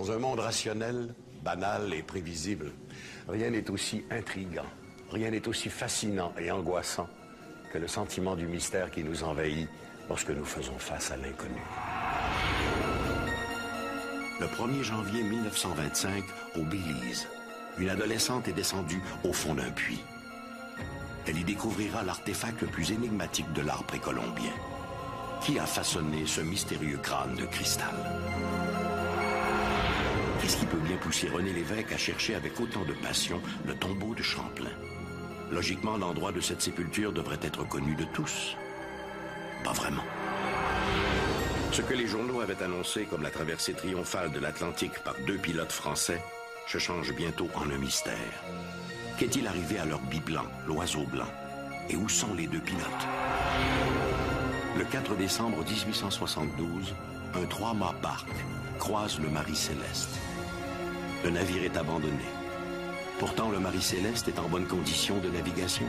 Dans un monde rationnel, banal et prévisible, rien n'est aussi intriguant, rien n'est aussi fascinant et angoissant que le sentiment du mystère qui nous envahit lorsque nous faisons face à l'inconnu. Le 1er janvier 1925, au Belize, une adolescente est descendue au fond d'un puits. Elle y découvrira l'artefact le plus énigmatique de l'art précolombien. Qui a façonné ce mystérieux crâne de cristal? Qu'est-ce qui peut bien pousser René Lévesque à chercher avec autant de passion le tombeau de Champlain? Logiquement, l'endroit de cette sépulture devrait être connu de tous. Pas vraiment. Ce que les journaux avaient annoncé comme la traversée triomphale de l'Atlantique par 2 pilotes français se change bientôt en un mystère. Qu'est-il arrivé à leur biplan, l'oiseau blanc? Et où sont les 2 pilotes? Le 4 décembre 1872, un 3-mâts barque croise le Marie Céleste. Le navire est abandonné. Pourtant, le Marie Céleste est en bonne condition de navigation.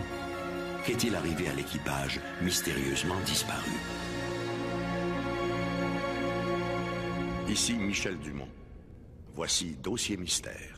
Qu'est-il arrivé à l'équipage mystérieusement disparu? Ici Michel Dumont. Voici Dossier Mystère.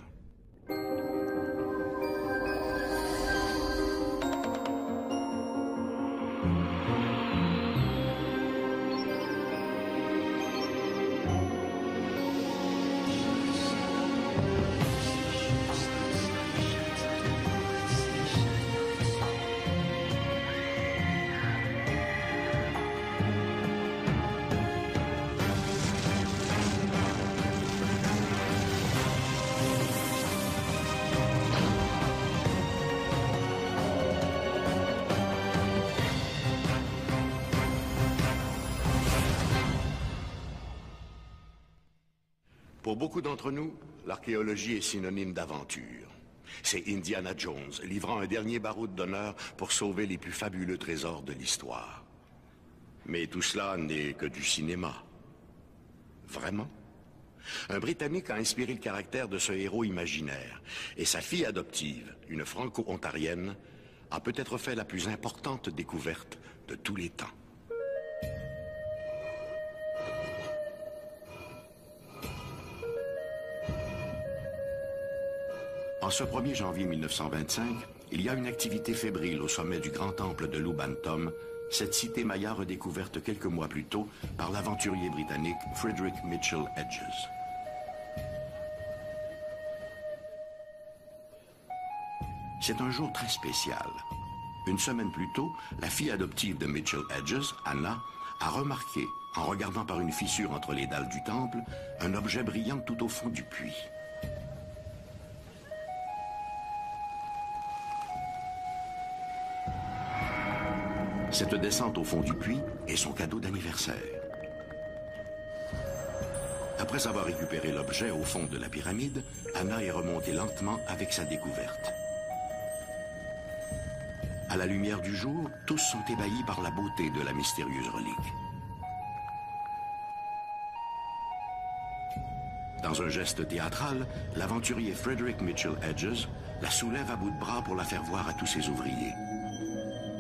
Pour beaucoup d'entre nous, l'archéologie est synonyme d'aventure. C'est Indiana Jones livrant un dernier baroud d'honneur pour sauver les plus fabuleux trésors de l'histoire. Mais tout cela n'est que du cinéma. Vraiment? Un Britannique a inspiré le caractère de ce héros imaginaire, et sa fille adoptive, une franco-ontarienne, a peut-être fait la plus importante découverte de tous les temps. En ce 1er janvier 1925, il y a une activité fébrile au sommet du grand temple de Loubantum, cette cité maya redécouverte quelques mois plus tôt par l'aventurier britannique Frederick Mitchell Hedges. C'est un jour très spécial. Une semaine plus tôt, la fille adoptive de Mitchell Hedges, Anna, a remarqué, en regardant par une fissure entre les dalles du temple, un objet brillant tout au fond du puits. Cette descente au fond du puits est son cadeau d'anniversaire. Après avoir récupéré l'objet au fond de la pyramide, Anna est remontée lentement avec sa découverte. À la lumière du jour, tous sont ébahis par la beauté de la mystérieuse relique. Dans un geste théâtral, l'aventurier Frederick Mitchell Hedges la soulève à bout de bras pour la faire voir à tous ses ouvriers.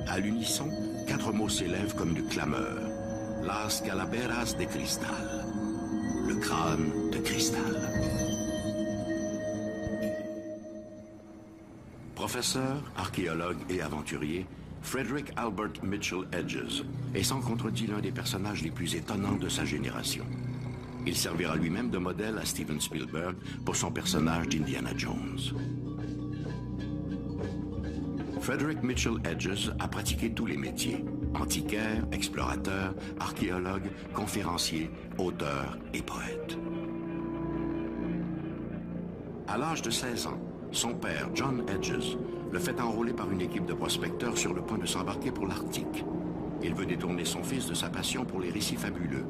À l'unisson, 4 mots s'élèvent comme une clameur. Las calaveras de cristal. Le crâne de cristal. Professeur, archéologue et aventurier, Frederick Albert Mitchell Hedges est sans contredit l'un des personnages les plus étonnants de sa génération. Il servira lui-même de modèle à Steven Spielberg pour son personnage d'Indiana Jones. Frederick Mitchell Hedges a pratiqué tous les métiers. Antiquaire, explorateur, archéologue, conférencier, auteur et poète. À l'âge de 16 ans, son père, John Hedges, le fait enrôler par une équipe de prospecteurs sur le point de s'embarquer pour l'Arctique. Il veut détourner son fils de sa passion pour les récits fabuleux.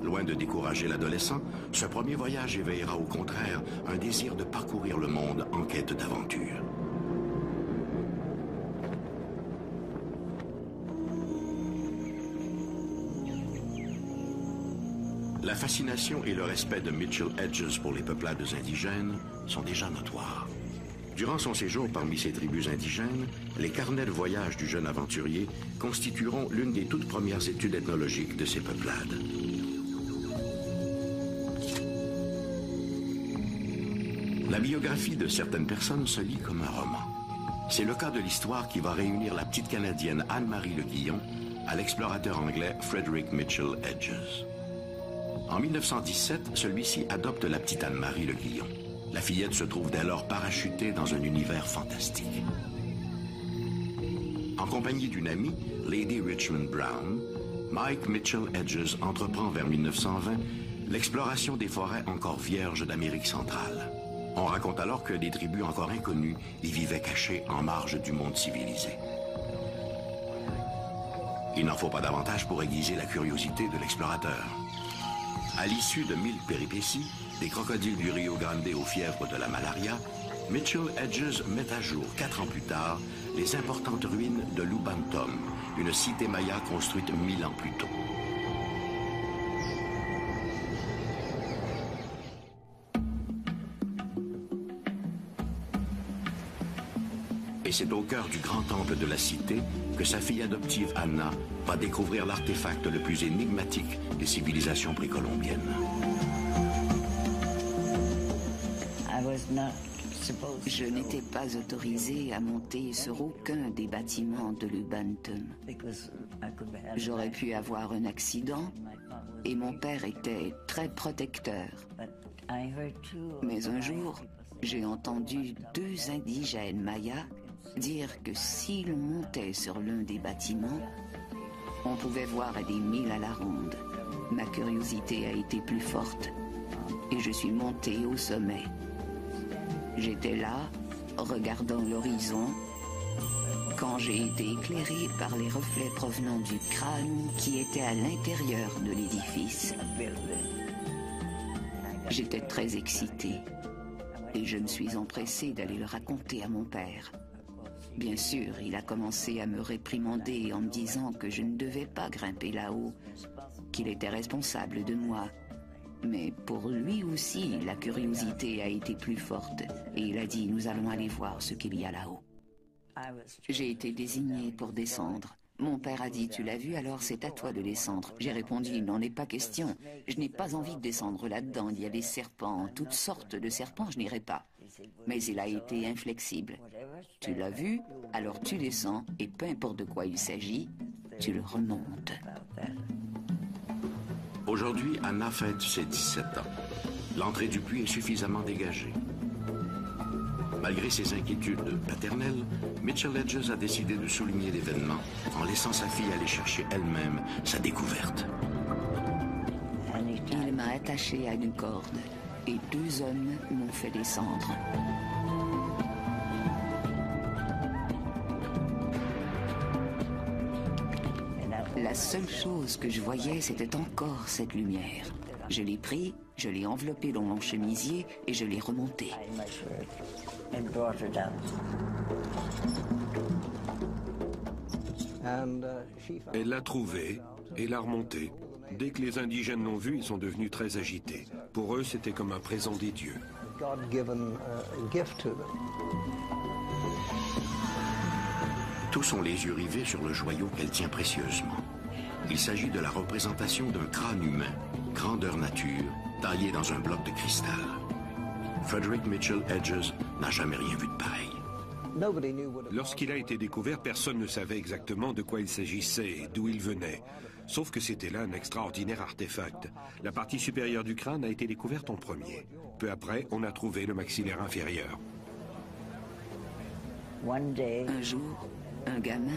Loin de décourager l'adolescent, ce premier voyage éveillera au contraire un désir de parcourir le monde en quête d'aventure. La fascination et le respect de Mitchell Hedges pour les peuplades indigènes sont déjà notoires. Durant son séjour parmi ces tribus indigènes, les carnets de voyage du jeune aventurier constitueront l'une des toutes premières études ethnologiques de ces peuplades. La biographie de certaines personnes se lit comme un roman. C'est le cas de l'histoire qui va réunir la petite Canadienne Anne-Marie Le Guillon à l'explorateur anglais Frederick Mitchell Hedges. En 1917, celui-ci adopte la petite Anne-Marie Le Guillon. La fillette se trouve dès lors parachutée dans un univers fantastique. En compagnie d'une amie, Lady Richmond Brown, Mike Mitchell Hedges entreprend vers 1920 l'exploration des forêts encore vierges d'Amérique centrale. On raconte alors que des tribus encore inconnues y vivaient cachées en marge du monde civilisé. Il n'en faut pas davantage pour aiguiser la curiosité de l'explorateur. À l'issue de 1000 péripéties, des crocodiles du Rio Grande aux fièvres de la malaria, Mitchell Hedges met à jour, 4 ans plus tard, les importantes ruines de Lubantum, une cité maya construite 1000 ans plus tôt. Et c'est au cœur du grand temple de la cité que sa fille adoptive Anna va découvrir l'artefact le plus énigmatique des civilisations précolombiennes. Je n'étais pas autorisée à monter sur aucun des bâtiments de Lubantum. J'aurais pu avoir un accident et mon père était très protecteur. Mais un jour, j'ai entendu 2 indigènes mayas dire que si l'on montait sur l'un des bâtiments, on pouvait voir à des milles à la ronde. Ma curiosité a été plus forte et je suis montée au sommet. J'étais là, regardant l'horizon, quand j'ai été éclairée par les reflets provenant du crâne qui était à l'intérieur de l'édifice. J'étais très excitée et je me suis empressée d'aller le raconter à mon père. Bien sûr, il a commencé à me réprimander en me disant que je ne devais pas grimper là-haut, qu'il était responsable de moi. Mais pour lui aussi, la curiosité a été plus forte et il a dit « Nous allons aller voir ce qu'il y a là-haut ». J'ai été désignée pour descendre. Mon père a dit « Tu l'as vu, alors c'est à toi de descendre ». J'ai répondu « Il n'en est pas question. Je n'ai pas envie de descendre là-dedans. Il y a des serpents, toutes sortes de serpents, je n'irai pas ». Mais il a été inflexible. « Tu l'as vu, alors tu descends et peu importe de quoi il s'agit, tu le remontes ». Aujourd'hui, Anna fête ses 17 ans. L'entrée du puits est suffisamment dégagée. Malgré ses inquiétudes paternelles, Mitchell Hedges a décidé de souligner l'événement en laissant sa fille aller chercher elle-même sa découverte. Il m'a attachée à une corde et 2 hommes m'ont fait descendre. La seule chose que je voyais, c'était encore cette lumière. Je l'ai pris, je l'ai enveloppé dans mon chemisier et je l'ai remonté. Elle l'a trouvé et l'a remonté. Dès que les indigènes l'ont vu, ils sont devenus très agités. Pour eux, c'était comme un présent des dieux. Tous ont les yeux rivés sur le joyau qu'elle tient précieusement. Il s'agit de la représentation d'un crâne humain, grandeur nature, taillé dans un bloc de cristal. Frederick Mitchell Hedges n'a jamais rien vu de pareil. Lorsqu'il a été découvert, personne ne savait exactement de quoi il s'agissait et d'où il venait. Sauf que c'était là un extraordinaire artefact. La partie supérieure du crâne a été découverte en premier. Peu après, on a trouvé le maxillaire inférieur. Un jour, un gamin,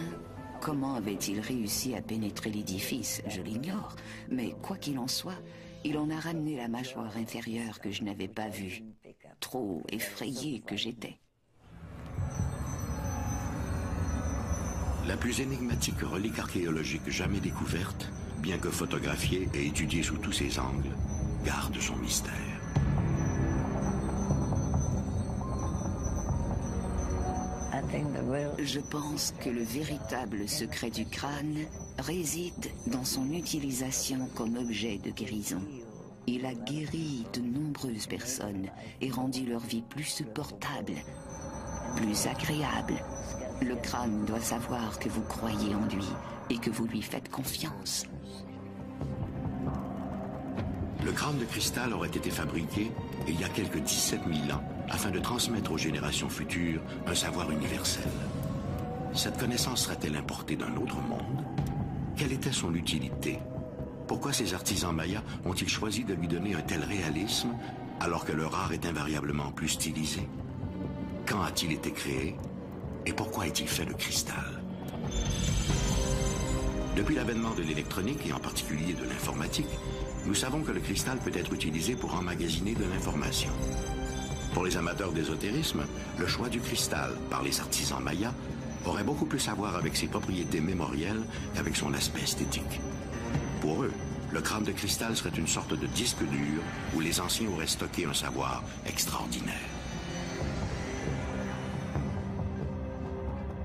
comment avait-il réussi à pénétrer l'édifice? Je l'ignore. Mais quoi qu'il en soit, il en a ramené la mâchoire inférieure que je n'avais pas vue. Trop effrayée que j'étais. La plus énigmatique relique archéologique jamais découverte, bien que photographiée et étudiée sous tous ses angles, garde son mystère. Je pense que le véritable secret du crâne réside dans son utilisation comme objet de guérison. Il a guéri de nombreuses personnes et rendu leur vie plus supportable, plus agréable. Le crâne doit savoir que vous croyez en lui et que vous lui faites confiance. Le crâne de cristal aurait été fabriqué il y a quelques 17 000 ans afin de transmettre aux générations futures un savoir universel. Cette connaissance serait-elle importée d'un autre monde? Quelle était son utilité? Pourquoi ces artisans mayas ont-ils choisi de lui donner un tel réalisme alors que leur art est invariablement plus stylisé? Quand a-t-il été créé? Et pourquoi est-il fait de cristal? Depuis l'avènement de l'électronique et en particulier de l'informatique, nous savons que le cristal peut être utilisé pour emmagasiner de l'information. Pour les amateurs d'ésotérisme, le choix du cristal par les artisans mayas aurait beaucoup plus à voir avec ses propriétés mémorielles qu'avec son aspect esthétique. Pour eux, le crâne de cristal serait une sorte de disque dur où les anciens auraient stocké un savoir extraordinaire.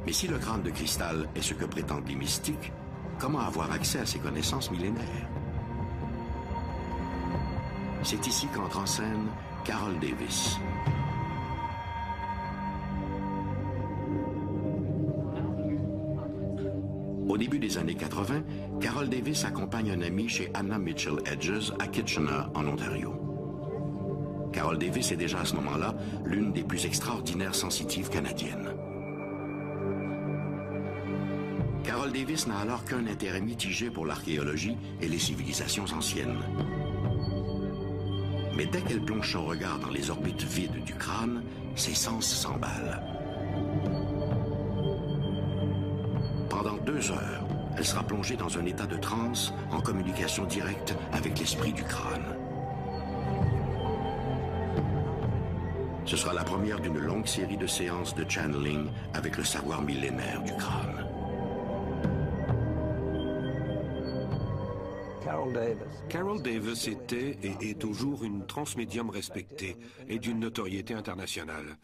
Mais si le crâne de cristal est ce que prétendent les mystiques, comment avoir accès à ces connaissances millénaires? C'est ici qu'entre en scène Carol Davis. Au début des années 80, Carol Davis accompagne un ami chez Anna Mitchell Hedges à Kitchener, en Ontario. Carol Davis est déjà à ce moment-là l'une des plus extraordinaires sensitives canadiennes. Carol Davis n'a alors qu'un intérêt mitigé pour l'archéologie et les civilisations anciennes. Mais dès qu'elle plonge son regard dans les orbites vides du crâne, ses sens s'emballent. Pendant 2 heures, elle sera plongée dans un état de transe en communication directe avec l'esprit du crâne. Ce sera la première d'une longue série de séances de channeling avec le savoir millénaire du crâne. Carol Davis était et est toujours une transmédium respectée et d'une notoriété internationale.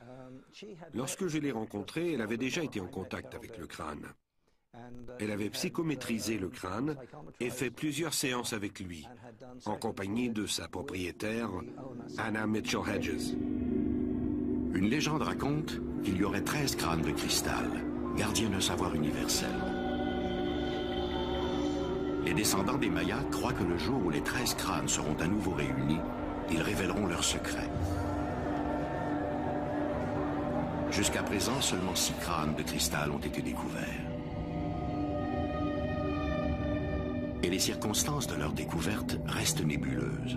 Lorsque je l'ai rencontrée, elle avait déjà été en contact avec le crâne. Elle avait psychométrisé le crâne et fait plusieurs séances avec lui, en compagnie de sa propriétaire, Anna Mitchell Hedges. Une légende raconte qu'il y aurait 13 crânes de cristal, gardiens d'un savoir universel. Les descendants des Mayas croient que le jour où les 13 crânes seront à nouveau réunis, ils révéleront leurs secrets. Jusqu'à présent, seulement 6 crânes de cristal ont été découverts. Et les circonstances de leur découverte restent nébuleuses.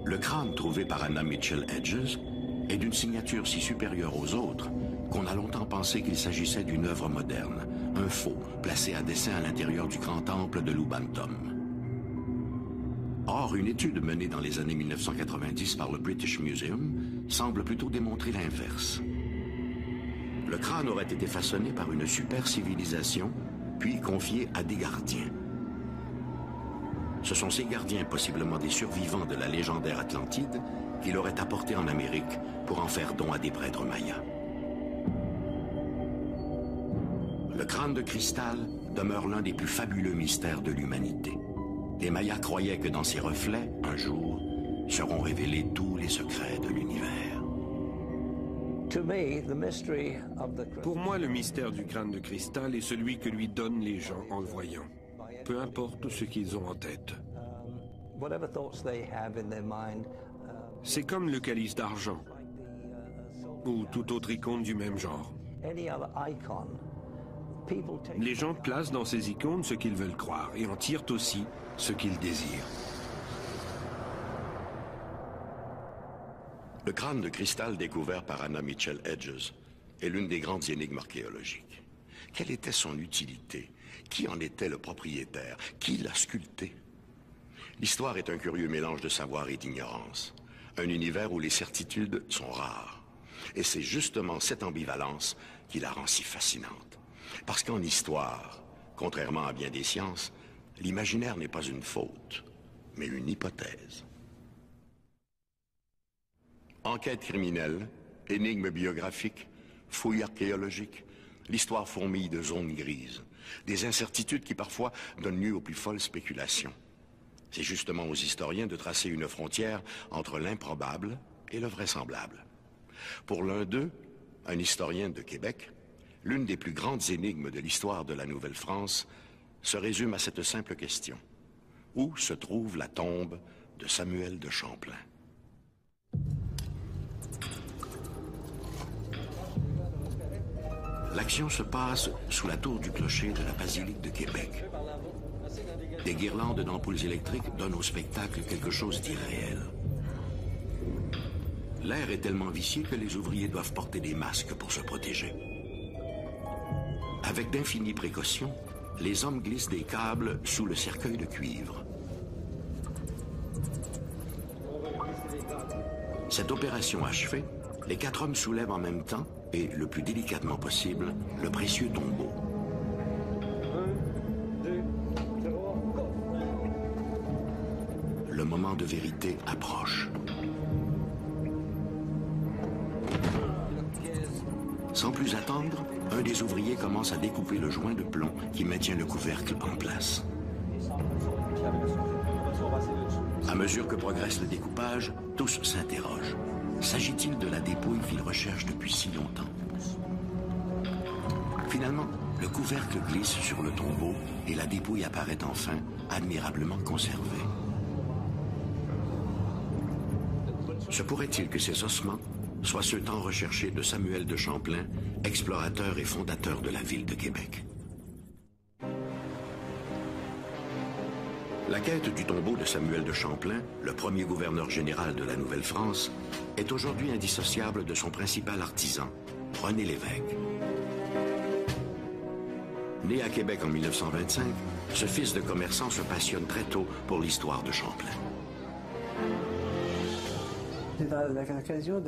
Le crâne trouvé par Anna Mitchell Hedges est d'une signature si supérieure aux autres qu'on a longtemps pensé qu'il s'agissait d'une œuvre moderne, un faux placé à dessein à l'intérieur du grand temple de Lubantum. Or, une étude menée dans les années 1990 par le British Museum semble plutôt démontrer l'inverse. Le crâne aurait été façonné par une super civilisation, puis confié à des gardiens. Ce sont ces gardiens, possiblement des survivants de la légendaire Atlantide, qui l'auraient apporté en Amérique pour en faire don à des prêtres mayas. Le crâne de cristal demeure l'un des plus fabuleux mystères de l'humanité. Les Mayas croyaient que dans ses reflets, un jour, seront révélés tous les secrets de l'univers. Pour moi, le mystère du crâne de cristal est celui que lui donnent les gens en le voyant, peu importe ce qu'ils ont en tête. C'est comme le calice d'argent, ou toute autre icône du même genre. Les gens placent dans ces icônes ce qu'ils veulent croire et en tirent aussi ce qu'ils désirent. Le crâne de cristal découvert par Anna Mitchell Hedges est l'une des grandes énigmes archéologiques. Quelle était son utilité? Qui en était le propriétaire? Qui l'a sculpté? L'histoire est un curieux mélange de savoir et d'ignorance. Un univers où les certitudes sont rares. Et c'est justement cette ambivalence qui la rend si fascinante. Parce qu'en histoire, contrairement à bien des sciences, l'imaginaire n'est pas une faute, mais une hypothèse. Enquête criminelle, énigmes biographiques, fouilles archéologiques, l'histoire fourmille de zones grises, des incertitudes qui parfois donnent lieu aux plus folles spéculations. C'est justement aux historiens de tracer une frontière entre l'improbable et le vraisemblable. Pour l'un d'eux, un historien de Québec, l'une des plus grandes énigmes de l'histoire de la Nouvelle-France se résume à cette simple question. Où se trouve la tombe de Samuel de Champlain? L'action se passe sous la tour du clocher de la basilique de Québec. Des guirlandes d'ampoules électriques donnent au spectacle quelque chose d'irréel. L'air est tellement vicié que les ouvriers doivent porter des masques pour se protéger. Avec d'infinies précautions, les hommes glissent des câbles sous le cercueil de cuivre. Cette opération achevée, les 4 hommes soulèvent en même temps, et le plus délicatement possible, le précieux tombeau. Le moment de vérité approche. Sans plus attendre, un des ouvriers commence à découper le joint de plomb qui maintient le couvercle en place. À mesure que progresse le découpage, tous s'interrogent. S'agit-il de la dépouille qu'ils recherchent depuis si longtemps? Finalement, le couvercle glisse sur le tombeau et la dépouille apparaît enfin, admirablement conservée. Se pourrait-il que ces ossements soient ceux tant recherchés de Samuel de Champlain, explorateur et fondateur de la ville de Québec? La quête du tombeau de Samuel de Champlain, le premier gouverneur général de la Nouvelle-France, est aujourd'hui indissociable de son principal artisan, René Lévesque. Né à Québec en 1925, ce fils de commerçant se passionne très tôt pour l'histoire de Champlain. C'est dans l'occasion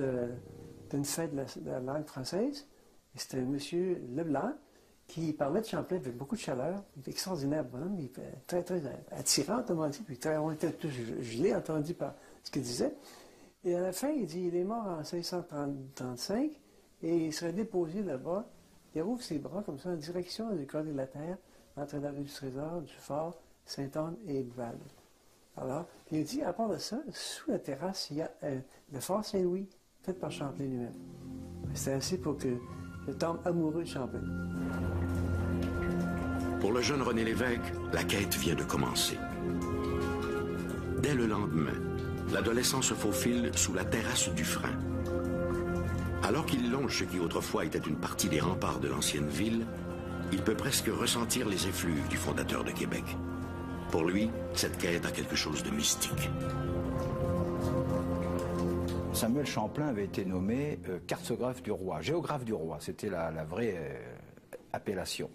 d'une fête de la langue française. C'était un monsieur Leblanc qui parlait de Champlain avec beaucoup de chaleur. Il était extraordinaire, bonhomme. Il était très, très attirant, autrement dit. Puis on était tous gelés, entendus par ce qu'il disait. Et à la fin, il dit il est mort en 1635 et il serait déposé là-bas. Il rouvre ses bras comme ça en direction du côté de la terre, entre la rue du Trésor, du Fort, Sainte-Anne et Val. Alors, il dit, à part de ça, sous la terrasse, il y a le Fort Saint-Louis, fait par Champlain lui-même. C'était assez pour que je tombe amoureux de Champlain. Pour le jeune René Lévesque, la quête vient de commencer. Dès le lendemain, l'adolescent se faufile sous la terrasse du Frein. Alors qu'il longe ce qui autrefois était une partie des remparts de l'ancienne ville, il peut presque ressentir les effluves du fondateur de Québec. Pour lui, cette quête a quelque chose de mystique. Samuel Champlain avait été nommé cartographe du roi, géographe du roi, c'était la vraie appellation.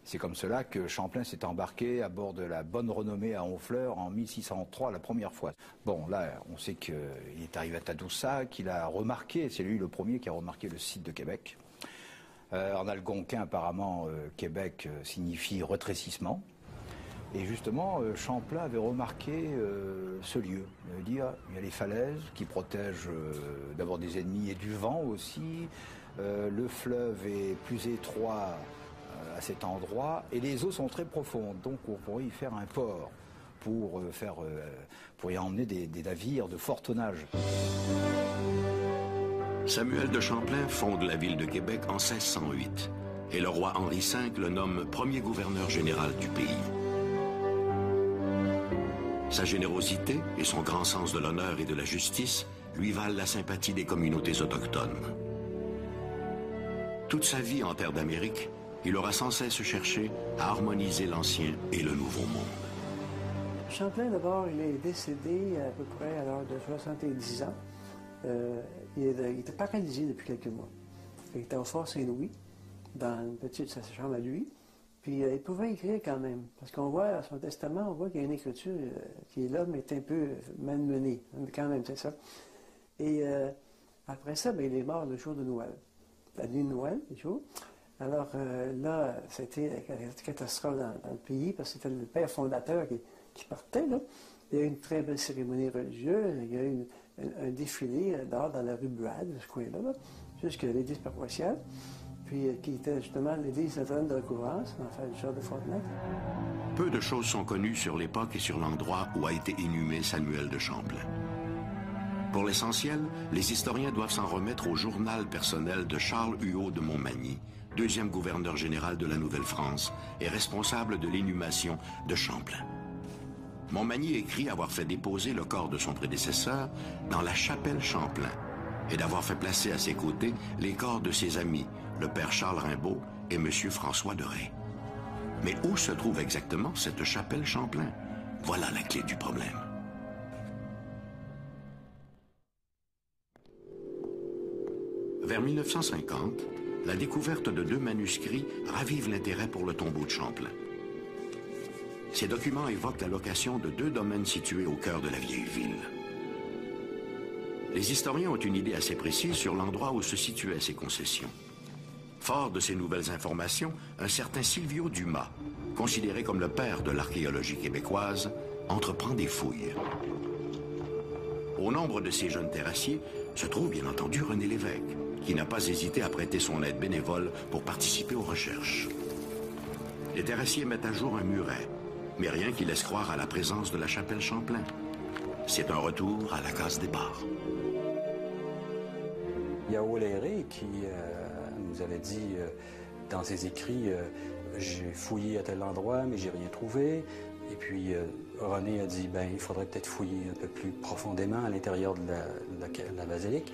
C'est comme cela que Champlain s'est embarqué à bord de la bonne renommée à Honfleur en 1603 la première fois. Bon, là, on sait qu'il est arrivé à Tadoussac, qu'il a remarqué, c'est lui le premier qui a remarqué le site de Québec. En algonquin, apparemment, Québec signifie rétrécissement. Et justement, Champlain avait remarqué ce lieu. Il veut dire, il y a les falaises qui protègent d'abord des ennemis et du vent aussi. Le fleuve est plus étroit à cet endroit et les eaux sont très profondes. Donc on pourrait y faire un port pour y emmener des navires de fort tonnage. Samuel de Champlain fonde la ville de Québec en 1608 et le roi Henri V le nomme premier gouverneur général du pays. Sa générosité et son grand sens de l'honneur et de la justice lui valent la sympathie des communautés autochtones. Toute sa vie en terre d'Amérique, il aura sans cesse cherché à harmoniser l'ancien et le nouveau monde. Champlain, d'abord, il est décédé à peu près à l'âge de 70 ans. Il était paralysé depuis quelques mois. Il était au Fort Saint-Louis, dans une petite sa chambre à lui. Puis il pouvait écrire quand même, parce qu'on voit à son testament, on voit qu'il y a une écriture qui est là, mais est un peu malmenée. Quand même, c'est ça. Et après ça, il est mort le jour de Noël. La nuit de Noël, le jour. Alors là, c'était la catastrophe dans le pays, parce que c'était le père fondateur qui partait, là. Il y a eu une très belle cérémonie religieuse, il y a eu un défilé dehors dans la rue Buade, ce coin-là, jusqu'à l'église paroissiale, puis qui était justement l'église Notre-Dame de Recouvrance, en fait, le char de Frontenac. Peu de choses sont connues sur l'époque et sur l'endroit où a été inhumé Samuel de Champlain. Pour l'essentiel, les historiens doivent s'en remettre au journal personnel de Charles Huot de Montmagny, deuxième gouverneur général de la Nouvelle-France et responsable de l'inhumation de Champlain. Montmagny écrit avoir fait déposer le corps de son prédécesseur dans la chapelle Champlain et d'avoir fait placer à ses côtés les corps de ses amis, le père Charles Rimbaud et M. François de Ré. Mais où se trouve exactement cette chapelle Champlain? Voilà la clé du problème. Vers 1950, la découverte de 2 manuscrits ravive l'intérêt pour le tombeau de Champlain. Ces documents évoquent la location de 2 domaines situés au cœur de la vieille ville. Les historiens ont une idée assez précise sur l'endroit où se situaient ces concessions. Fort de ces nouvelles informations, un certain Silvio Dumas, considéré comme le père de l'archéologie québécoise, entreprend des fouilles. Au nombre de ces jeunes terrassiers se trouve bien entendu René Lévesque, qui n'a pas hésité à prêter son aide bénévole pour participer aux recherches. Les terrassiers mettent à jour un muret, mais rien qui laisse croire à la présence de la chapelle Champlain. C'est un retour à la case départ. Il y a O'Leary qui nous avait dit dans ses écrits j'ai fouillé à tel endroit, mais j'ai rien trouvé. Et puis René a dit il faudrait peut-être fouiller un peu plus profondément à l'intérieur de la basilique.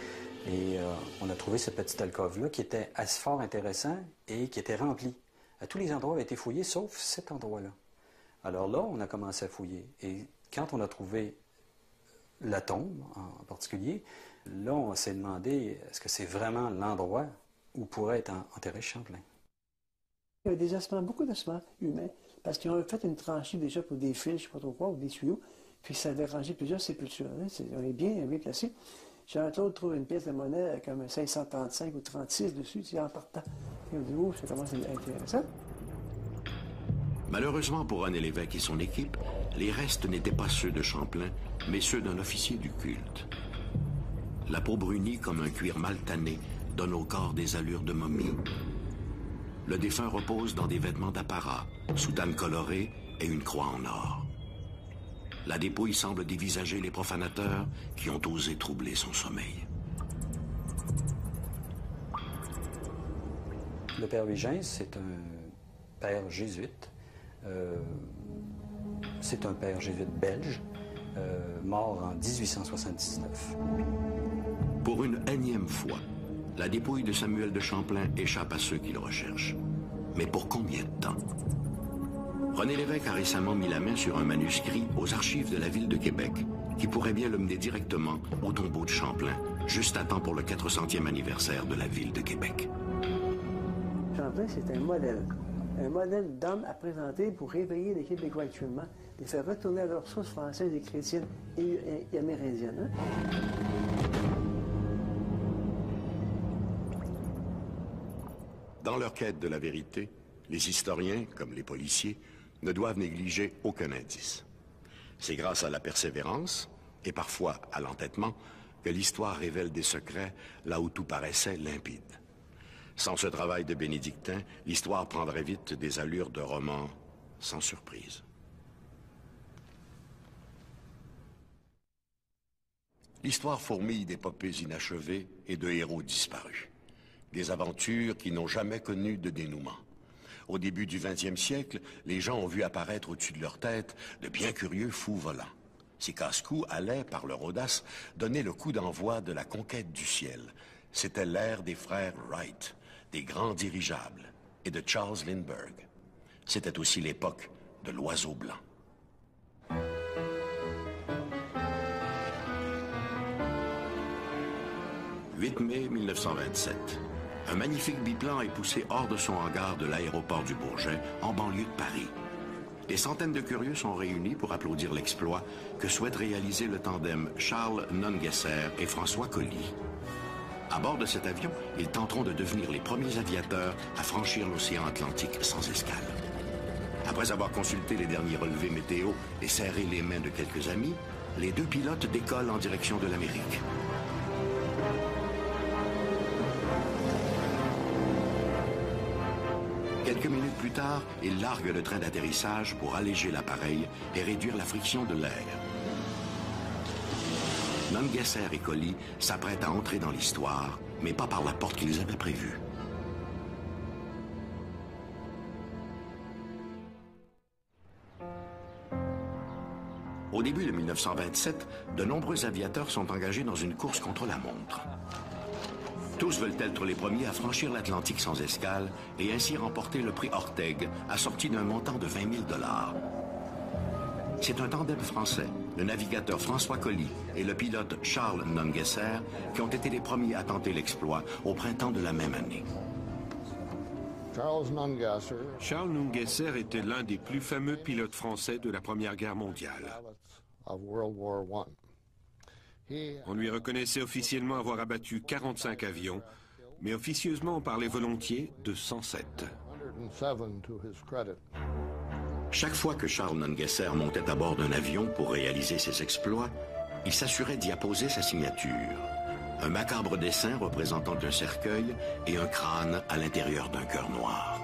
Et on a trouvé ce petit alcôve-là qui était assez fort intéressant et qui était rempli. Tous les endroits avaient été fouillés, sauf cet endroit-là. Alors là, on a commencé à fouiller. Et quand on a trouvé la tombe, en particulier, là, on s'est demandé, est-ce que c'est vraiment l'endroit où pourrait être enterré Champlain? Il y avait des ossements, beaucoup d'ossements humains, parce qu'ils ont fait une tranchée déjà pour des fils, je ne sais pas trop quoi, ou des tuyaux, puis ça avait rangé plusieurs sépultures. On est bien placés. Jean-Claude trouve une pièce de monnaie comme 535 ou 36 dessus, en partant. Et on dit, oh, ça commence à être intéressant. Malheureusement pour René Lévesque et son équipe, les restes n'étaient pas ceux de Champlain, mais ceux d'un officier du culte. La peau brunie comme un cuir mal tanné donne au corps des allures de momie. Le défunt repose dans des vêtements d'apparat, soutane colorée et une croix en or. La dépouille semble dévisager les profanateurs qui ont osé troubler son sommeil. Le père Vigin, c'est un père jésuite. C'est un père jésuite belge, mort en 1879. Pour une énième fois, la dépouille de Samuel de Champlain échappe à ceux qui le recherchent. Mais pour combien de temps? René Lévesque a récemment mis la main sur un manuscrit aux archives de la ville de Québec, qui pourrait bien le mener directement au tombeau de Champlain, juste à temps pour le 400e anniversaire de la ville de Québec. Champlain, c'est un modèle d'homme à présenter pour réveiller les Québécois actuellement, les faire retourner à leurs sources françaises et chrétiennes et amérindiennes. Dans leur quête de la vérité, les historiens, comme les policiers, ne doivent négliger aucun indice. C'est grâce à la persévérance, et parfois à l'entêtement, que l'histoire révèle des secrets là où tout paraissait limpide. Sans ce travail de bénédictin, l'histoire prendrait vite des allures de roman sans surprise. L'histoire fourmille d'épopées inachevées et de héros disparus. Des aventures qui n'ont jamais connu de dénouement. Au début du 20e siècle, les gens ont vu apparaître au-dessus de leur tête de bien curieux fous volants. Ces casse-cous allaient, par leur audace, donner le coup d'envoi de la conquête du ciel. C'était l'ère des frères Wright, des grands dirigeables, et de Charles Lindbergh. C'était aussi l'époque de l'oiseau blanc. « 8 mai 1927. Un magnifique biplan est poussé hors de son hangar de l'aéroport du Bourget, en banlieue de Paris. Des centaines de curieux sont réunis pour applaudir l'exploit que souhaite réaliser le tandem Charles Nungesser et François Colly. À bord de cet avion, ils tenteront de devenir les premiers aviateurs à franchir l'océan Atlantique sans escale. Après avoir consulté les derniers relevés météo et serré les mains de quelques amis, les deux pilotes décollent en direction de l'Amérique. Quelques minutes plus tard, ils larguent le train d'atterrissage pour alléger l'appareil et réduire la friction de l'air. Nungesser et Colly s'apprêtent à entrer dans l'histoire, mais pas par la porte qu'ils avaient prévue. Au début de 1927, de nombreux aviateurs sont engagés dans une course contre la montre. Tous veulent être les premiers à franchir l'Atlantique sans escale et ainsi remporter le prix Orteig, assorti d'un montant de 20 000 $. C'est un tandem français, le navigateur François Colly et le pilote Charles Nungesser, qui ont été les premiers à tenter l'exploit au printemps de la même année. Charles Nungesser était l'un des plus fameux pilotes français de la Première Guerre mondiale. On lui reconnaissait officiellement avoir abattu 45 avions, mais officieusement on parlait volontiers de 107. Chaque fois que Charles Nungesser montait à bord d'un avion pour réaliser ses exploits, il s'assurait d'y apposer sa signature. Un macabre dessin représentant un cercueil et un crâne à l'intérieur d'un cœur noir.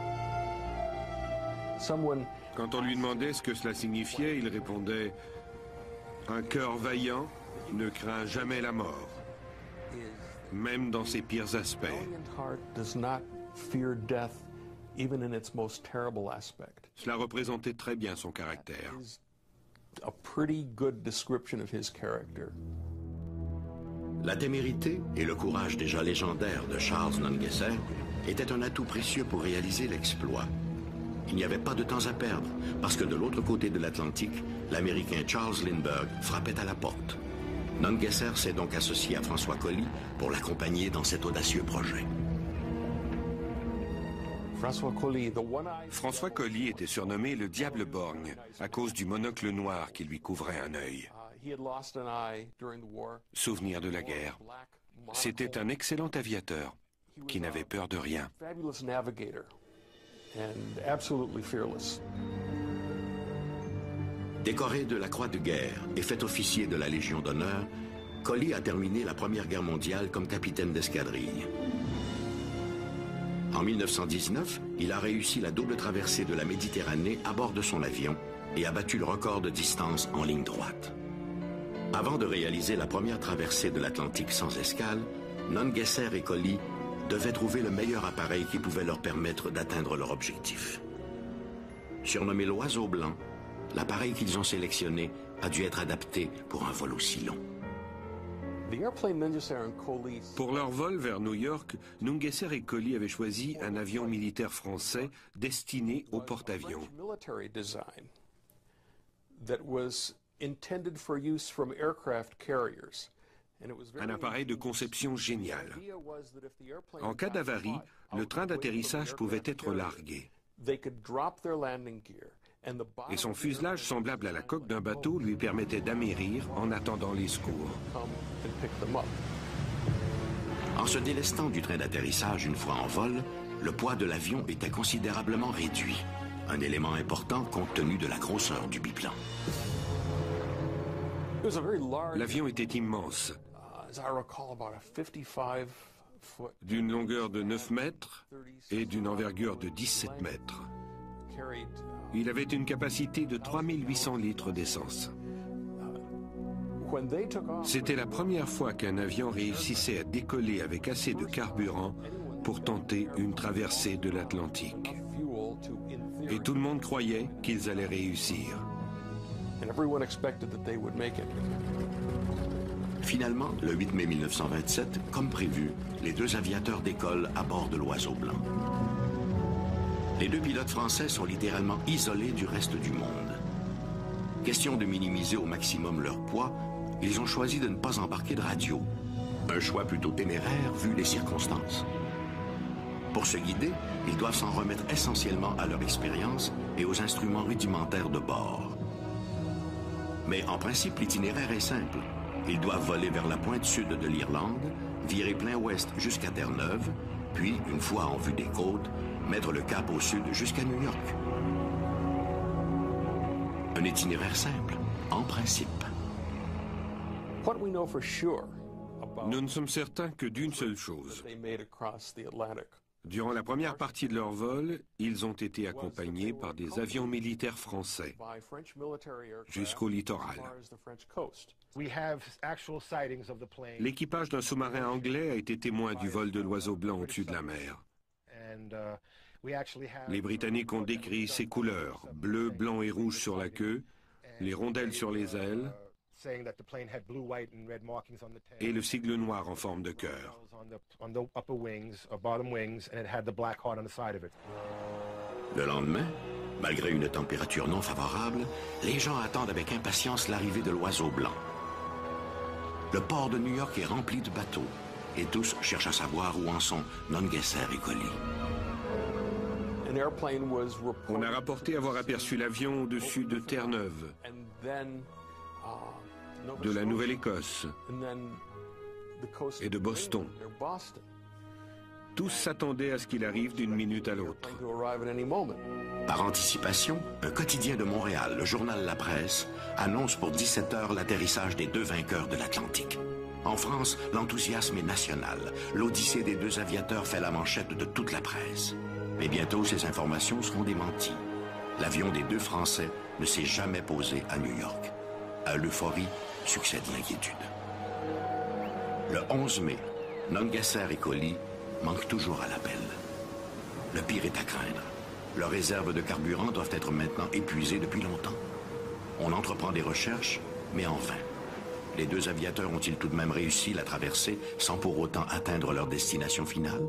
Quand on lui demandait ce que cela signifiait, il répondait « Un cœur vaillant ne craint jamais la mort, même dans ses pires aspects. » Cela représentait très bien son caractère. La témérité et le courage déjà légendaire de Charles Nungesser étaient un atout précieux pour réaliser l'exploit. Il n'y avait pas de temps à perdre, parce que de l'autre côté de l'Atlantique, l'Américain Charles Lindbergh frappait à la porte. Nungesser s'est donc associé à François Colly pour l'accompagner dans cet audacieux projet. François Colly était surnommé le Diable borgne à cause du monocle noir qui lui couvrait un œil. Souvenir de la guerre. C'était un excellent aviateur qui n'avait peur de rien. Décoré de la Croix de guerre et fait officier de la Légion d'honneur, Colly a terminé la Première Guerre mondiale comme capitaine d'escadrille. En 1919, il a réussi la double traversée de la Méditerranée à bord de son avion et a battu le record de distance en ligne droite. Avant de réaliser la première traversée de l'Atlantique sans escale, Nungesser et Colly devaient trouver le meilleur appareil qui pouvait leur permettre d'atteindre leur objectif. Surnommé l'Oiseau blanc, l'appareil qu'ils ont sélectionné a dû être adapté pour un vol aussi long. Pour leur vol vers New York, Nungesser et Colly avaient choisi un avion militaire français destiné au porte-avions. Un appareil de conception géniale. En cas d'avarie, le train d'atterrissage pouvait être largué. Et son fuselage semblable à la coque d'un bateau lui permettait d'amérir en attendant les secours. En se délestant du train d'atterrissage une fois en vol, le poids de l'avion était considérablement réduit, un élément important compte tenu de la grosseur du biplan. L'avion était immense, d'une longueur de 9 mètres et d'une envergure de 17 mètres. Il avait une capacité de 3800 litres d'essence. C'était la première fois qu'un avion réussissait à décoller avec assez de carburant pour tenter une traversée de l'Atlantique. Et tout le monde croyait qu'ils allaient réussir. Finalement, le 8 mai 1927, comme prévu, les deux aviateurs décollent à bord de l'Oiseau blanc. Les deux pilotes français sont littéralement isolés du reste du monde. Question de minimiser au maximum leur poids, ils ont choisi de ne pas embarquer de radio. Un choix plutôt téméraire vu les circonstances. Pour se guider, ils doivent s'en remettre essentiellement à leur expérience et aux instruments rudimentaires de bord. Mais en principe, l'itinéraire est simple. Ils doivent voler vers la pointe sud de l'Irlande, virer plein ouest jusqu'à Terre-Neuve, puis, une fois en vue des côtes, mettre le cap au sud jusqu'à New York. Un itinéraire simple, en principe. Nous ne sommes certains que d'une seule chose. Durant la première partie de leur vol, ils ont été accompagnés par des avions militaires français jusqu'au littoral. L'équipage d'un sous-marin anglais a été témoin du vol de l'Oiseau blanc au-dessus de la mer. Les Britanniques ont décrit ses couleurs, bleu, blanc et rouge sur la queue, les rondelles sur les ailes et le sigle noir en forme de cœur. Le lendemain, malgré une température non favorable, les gens attendent avec impatience l'arrivée de l'oiseau blanc. Le port de New York est rempli de bateaux et tous cherchent à savoir où en sont Nungesser et Collie. On a rapporté avoir aperçu l'avion au-dessus de Terre-Neuve, de la Nouvelle-Écosse et de Boston. Tous s'attendaient à ce qu'il arrive d'une minute à l'autre. Par anticipation, un quotidien de Montréal, le journal La Presse, annonce pour 17 heures l'atterrissage des deux vainqueurs de l'Atlantique. En France, l'enthousiasme est national. L'odyssée des deux aviateurs fait la manchette de toute la presse. Mais bientôt, ces informations seront démenties. L'avion des deux Français ne s'est jamais posé à New York. À l'euphorie succède l'inquiétude. Le 11 mai, Nungesser et Collie manquent toujours à l'appel. Le pire est à craindre. Leurs réserves de carburant doivent être maintenant épuisées depuis longtemps. On entreprend des recherches, mais en vain. Les deux aviateurs ont-ils tout de même réussi la traversée sans pour autant atteindre leur destination finale?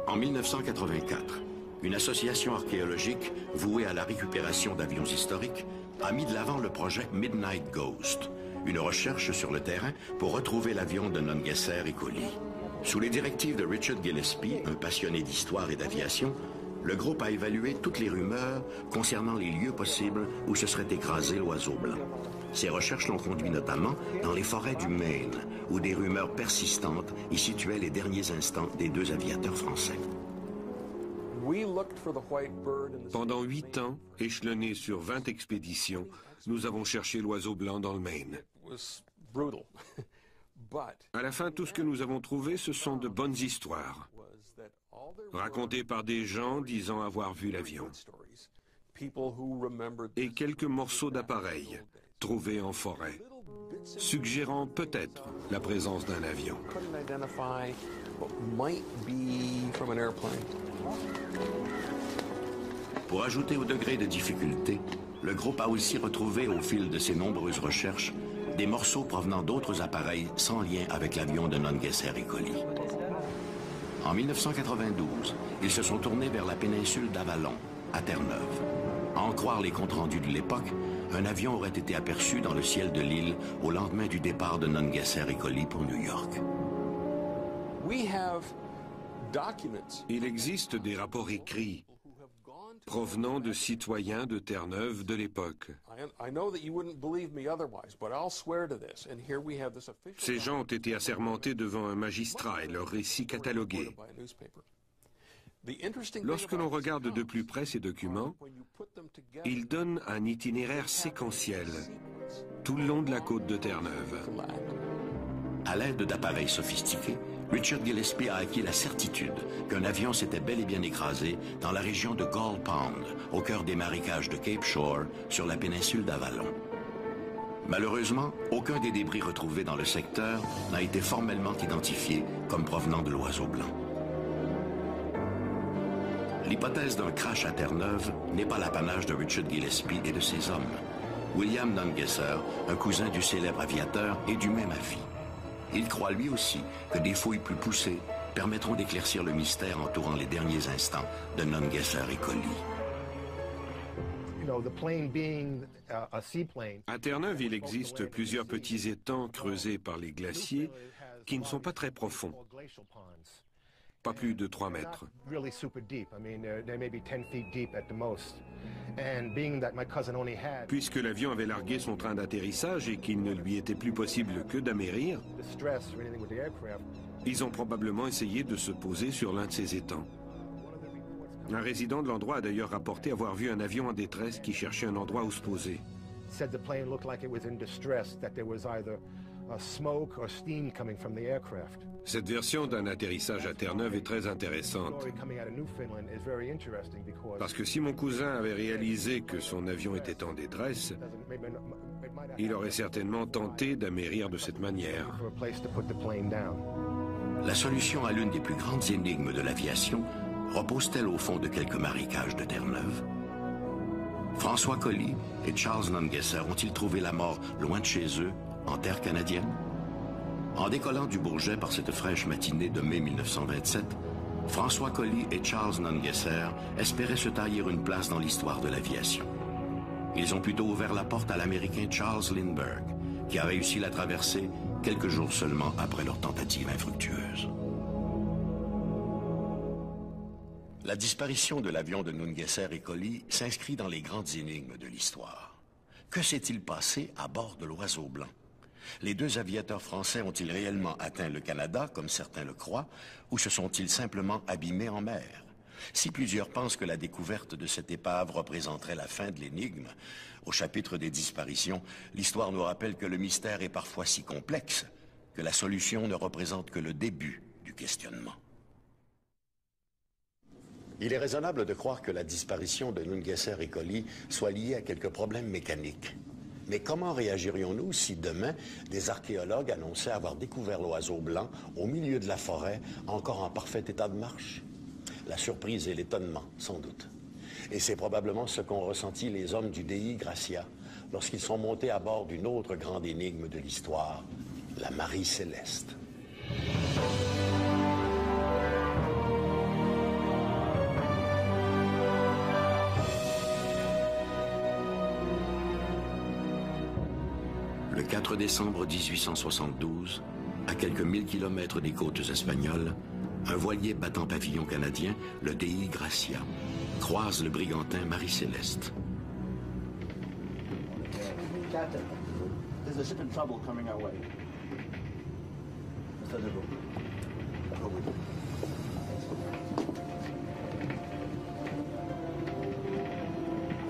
En 1984, une association archéologique vouée à la récupération d'avions historiques a mis de l'avant le projet Midnight Ghost, une recherche sur le terrain pour retrouver l'avion de Nungesser et Collie. Sous les directives de Richard Gillespie, un passionné d'histoire et d'aviation, le groupe a évalué toutes les rumeurs concernant les lieux possibles où se serait écrasé l'oiseau blanc. Ces recherches l'ont conduit notamment dans les forêts du Maine, où des rumeurs persistantes y situaient les derniers instants des deux aviateurs français. Pendant 8 ans, échelonnés sur 20 expéditions, nous avons cherché l'oiseau blanc dans le Maine. À la fin, tout ce que nous avons trouvé, ce sont de bonnes histoires, racontées par des gens disant avoir vu l'avion, et quelques morceaux d'appareils trouvés en forêt, suggérant peut-être la présence d'un avion. Pour ajouter au degré de difficulté, le groupe a aussi retrouvé au fil de ses nombreuses recherches des morceaux provenant d'autres appareils sans lien avec l'avion de Nungesser et Collie. En 1992, ils se sont tournés vers la péninsule d'Avalon, à Terre-Neuve. À en croire les comptes rendus de l'époque, un avion aurait été aperçu dans le ciel de l'île au lendemain du départ de Nungesser et Collie pour New York. Il existe des rapports écrits provenant de citoyens de Terre-Neuve de l'époque. Ces gens ont été assermentés devant un magistrat et leurs récits catalogués. Lorsque l'on regarde de plus près ces documents, ils donnent un itinéraire séquentiel tout le long de la côte de Terre-Neuve. À l'aide d'appareils sophistiqués, Richard Gillespie a acquis la certitude qu'un avion s'était bel et bien écrasé dans la région de Gull Pond, au cœur des marécages de Cape Shore, sur la péninsule d'Avalon. Malheureusement, aucun des débris retrouvés dans le secteur n'a été formellement identifié comme provenant de l'oiseau blanc. L'hypothèse d'un crash à Terre-Neuve n'est pas l'apanage de Richard Gillespie et de ses hommes. William Nungesser, un cousin du célèbre aviateur, est du même avis. Il croit lui aussi que des fouilles plus poussées permettront d'éclaircir le mystère entourant les derniers instants de Nungesser et Collie. À Terre-Neuve, il existe plusieurs petits étangs creusés par les glaciers qui ne sont pas très profonds, pas plus de 3 mètres. Puisque l'avion avait largué son train d'atterrissage et qu'il ne lui était plus possible que d'amérir, ils ont probablement essayé de se poser sur l'un de ces étangs. Un résident de l'endroit a d'ailleurs rapporté avoir vu un avion en détresse qui cherchait un endroit où se poser. Cette version d'un atterrissage à Terre-Neuve est très intéressante. Parce que si mon cousin avait réalisé que son avion était en détresse, il aurait certainement tenté d'amérir de cette manière. La solution à l'une des plus grandes énigmes de l'aviation repose-t-elle au fond de quelques marécages de Terre-Neuve? François Colly et Charles Nungesser ont-ils trouvé la mort loin de chez eux, en terre canadienne? En décollant du Bourget par cette fraîche matinée de mai 1927, François Colly et Charles Nungesser espéraient se tailler une place dans l'histoire de l'aviation. Ils ont plutôt ouvert la porte à l'Américain Charles Lindbergh, qui a réussi la traversée quelques jours seulement après leur tentative infructueuse. La disparition de l'avion de Nungesser et Colly s'inscrit dans les grandes énigmes de l'histoire. Que s'est-il passé à bord de l'Oiseau Blanc? Les deux aviateurs français ont-ils réellement atteint le Canada, comme certains le croient, ou se sont-ils simplement abîmés en mer? Si plusieurs pensent que la découverte de cette épave représenterait la fin de l'énigme, au chapitre des disparitions, l'histoire nous rappelle que le mystère est parfois si complexe que la solution ne représente que le début du questionnement. Il est raisonnable de croire que la disparition de Nungesser et Colly soit liée à quelques problèmes mécaniques. Mais comment réagirions-nous si demain, des archéologues annonçaient avoir découvert l'Oiseau Blanc au milieu de la forêt, encore en parfait état de marche? La surprise et l'étonnement, sans doute. Et c'est probablement ce qu'ont ressenti les hommes du Dei Gracia lorsqu'ils sont montés à bord d'une autre grande énigme de l'histoire, la Marie Céleste. Le 4 décembre 1872, à quelques 1000 kilomètres des côtes espagnoles, un voilier battant pavillon canadien, le Dei Gracia, croise le brigantin Marie Céleste.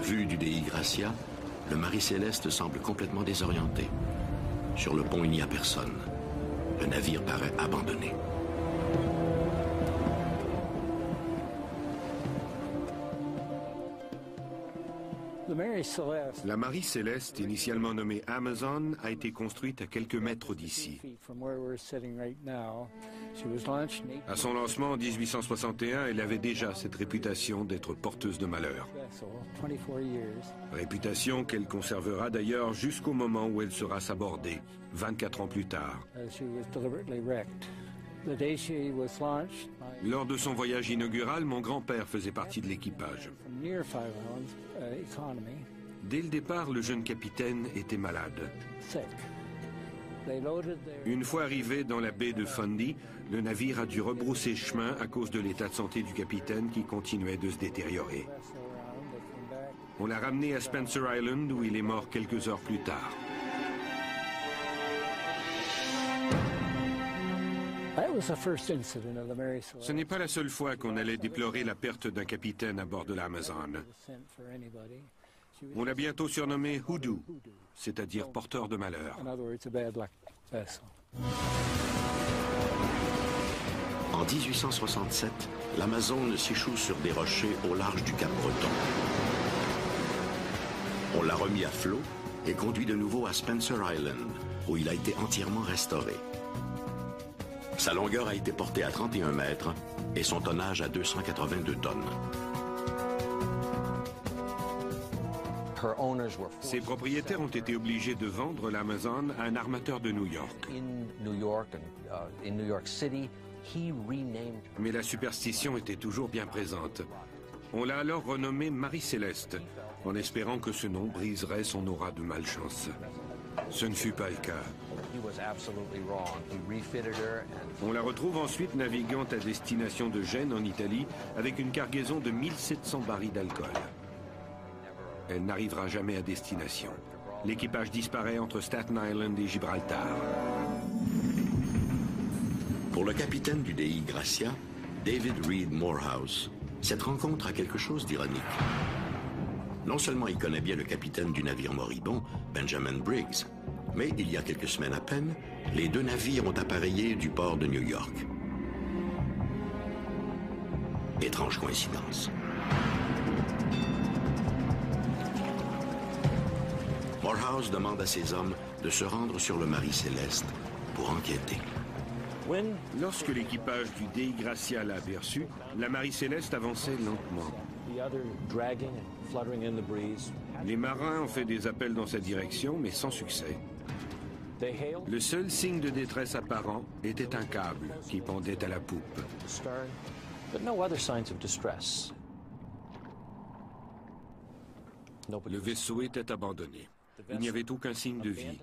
Vu du Dei Gracia, le Marie Céleste semble complètement désorienté. Sur le pont, il n'y a personne. Le navire paraît abandonné. La Marie Céleste, initialement nommée Amazon, a été construite à quelques mètres d'ici. À son lancement en 1861, elle avait déjà cette réputation d'être porteuse de malheur. Réputation qu'elle conservera d'ailleurs jusqu'au moment où elle sera sabordée, 24 ans plus tard. Lors de son voyage inaugural, mon grand-père faisait partie de l'équipage. Dès le départ, le jeune capitaine était malade. Une fois arrivé dans la baie de Fundy, le navire a dû rebrousser chemin à cause de l'état de santé du capitaine qui continuait de se détériorer. On l'a ramené à Spencer Island où il est mort quelques heures plus tard. Ce n'est pas la seule fois qu'on allait déplorer la perte d'un capitaine à bord de l'Amazon. On l'a bientôt surnommé Hoodoo, c'est-à-dire porteur de malheur. En 1867, l'Amazone s'échoue sur des rochers au large du Cap-Breton. On l'a remis à flot et conduit de nouveau à Spencer Island, où il a été entièrement restauré. Sa longueur a été portée à 31 mètres et son tonnage à 282 tonnes. Ses propriétaires ont été obligés de vendre l'Amazon à un armateur de New York. Mais la superstition était toujours bien présente. On l'a alors renommée Marie Céleste, en espérant que ce nom briserait son aura de malchance. Ce ne fut pas le cas. On la retrouve ensuite naviguant à destination de Gênes en Italie avec une cargaison de 1700 barils d'alcool. Elle n'arrivera jamais à destination. L'équipage disparaît entre Staten Island et Gibraltar. Pour le capitaine du Dei Gracia, David Reed Morehouse, cette rencontre a quelque chose d'ironique. Non seulement il connaît bien le capitaine du navire moribond, Benjamin Briggs, mais il y a quelques semaines à peine, les deux navires ont appareillé du port de New York. Étrange coïncidence. Morehouse demande à ses hommes de se rendre sur le Marie Céleste pour enquêter. Lorsque l'équipage du Dei Gracia l'a aperçu, la Marie Céleste avançait lentement. Les marins ont fait des appels dans cette direction, mais sans succès. Le seul signe de détresse apparent était un câble qui pendait à la poupe. Le vaisseau était abandonné. Il n'y avait aucun signe de vie.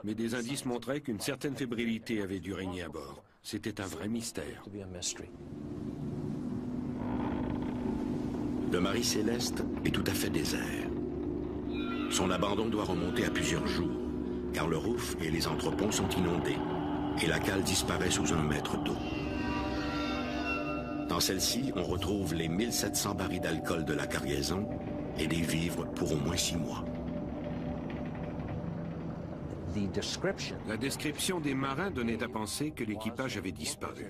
Mais des indices montraient qu'une certaine fébrilité avait dû régner à bord. C'était un vrai mystère. Le Marie Céleste est tout à fait désert. Son abandon doit remonter à plusieurs jours, car le rouf et les entreponts sont inondés, et la cale disparaît sous 1 mètre d'eau. Dans celle-ci, on retrouve les 1700 barils d'alcool de la cargaison et des vivres pour au moins 6 mois. La description des marins donnait à penser que l'équipage avait disparu.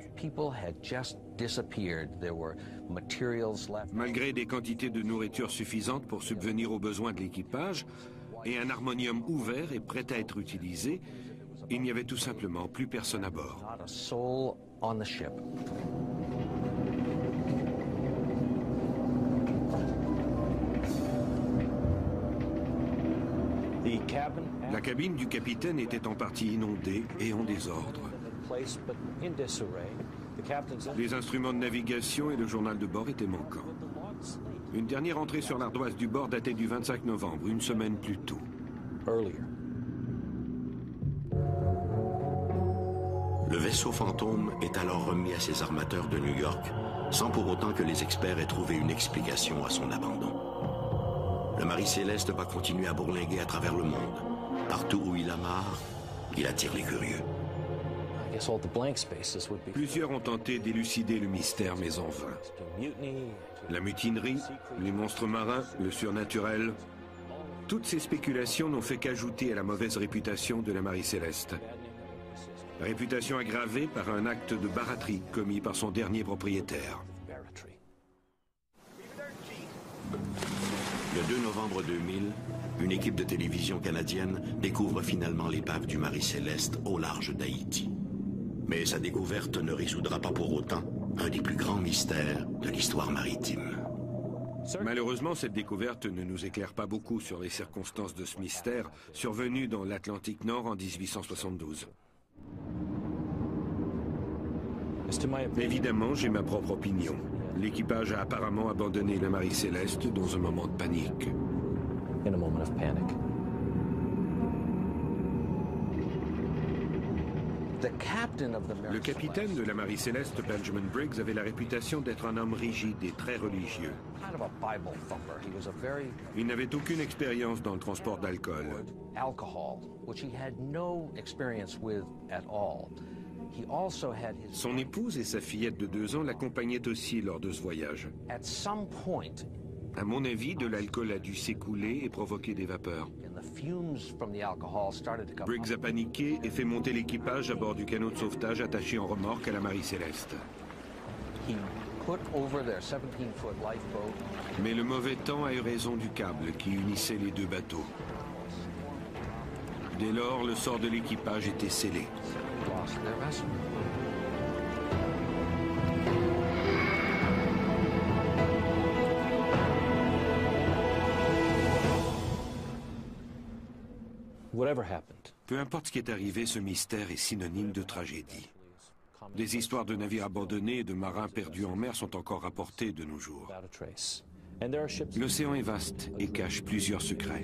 Malgré des quantités de nourriture suffisantes pour subvenir aux besoins de l'équipage et un harmonium ouvert et prêt à être utilisé, il n'y avait tout simplement plus personne à bord. La cabine du capitaine était en partie inondée et en désordre. Les instruments de navigation et le journal de bord étaient manquants. Une dernière entrée sur l'ardoise du bord datait du 25 novembre, une semaine plus tôt. Le vaisseau fantôme est alors remis à ses armateurs de New York, sans pour autant que les experts aient trouvé une explication à son abandon. Le Marie Céleste va continuer à bourlinguer à travers le monde. Partout où il amarre, il attire les curieux. Plusieurs ont tenté d'élucider le mystère, mais en vain. La mutinerie, les monstres marins, le surnaturel, toutes ces spéculations n'ont fait qu'ajouter à la mauvaise réputation de la Marie Céleste. Réputation aggravée par un acte de baraterie commis par son dernier propriétaire. Le 2 novembre 2000, une équipe de télévision canadienne découvre finalement l'épave du Marie Céleste au large d'Haïti. Mais sa découverte ne résoudra pas pour autant un des plus grands mystères de l'histoire maritime. Malheureusement, cette découverte ne nous éclaire pas beaucoup sur les circonstances de ce mystère survenu dans l'Atlantique Nord en 1872. Évidemment, j'ai ma propre opinion. L'équipage a apparemment abandonné la Marie Céleste dans un moment de panique. Le capitaine de la Marie Céleste, Benjamin Briggs, avait la réputation d'être un homme rigide et très religieux. Il n'avait aucune expérience dans le transport d'alcool. Son épouse et sa fillette de 2 ans l'accompagnaient aussi lors de ce voyage. À mon avis, de l'alcool a dû s'écouler et provoquer des vapeurs. Briggs a paniqué et fait monter l'équipage à bord du canot de sauvetage attaché en remorque à la Marie Céleste. Mais le mauvais temps a eu raison du câble qui unissait les 2 bateaux. Dès lors, le sort de l'équipage était scellé. Peu importe ce qui est arrivé, ce mystère est synonyme de tragédie. Des histoires de navires abandonnés et de marins perdus en mer sont encore rapportées de nos jours. L'océan est vaste et cache plusieurs secrets.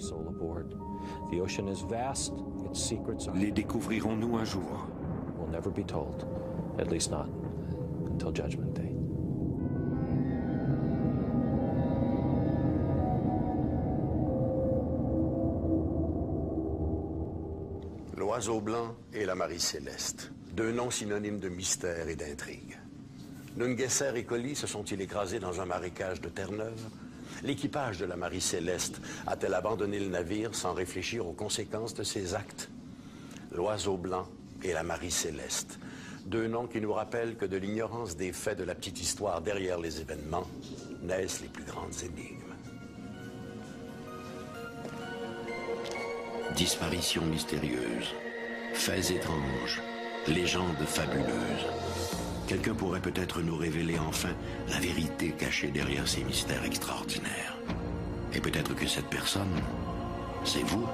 Les découvrirons-nous un jour? L'Oiseau blanc et la Marie Céleste, 2 noms synonymes de mystère et d'intrigue. Nungesser et Collie se sont-ils écrasés dans un marécage de Terre-Neuve? L'équipage de la Marie Céleste a-t-elle abandonné le navire sans réfléchir aux conséquences de ses actes? L'Oiseau blanc et la Marie Céleste, 2 noms qui nous rappellent que de l'ignorance des faits de la petite histoire derrière les événements naissent les plus grandes énigmes. Disparitions mystérieuses, faits étranges, légendes fabuleuses. quelqu'un pourrait peut-être nous révéler enfin la vérité cachée derrière ces mystères extraordinaires. Et peut-être que cette personne, c'est vous.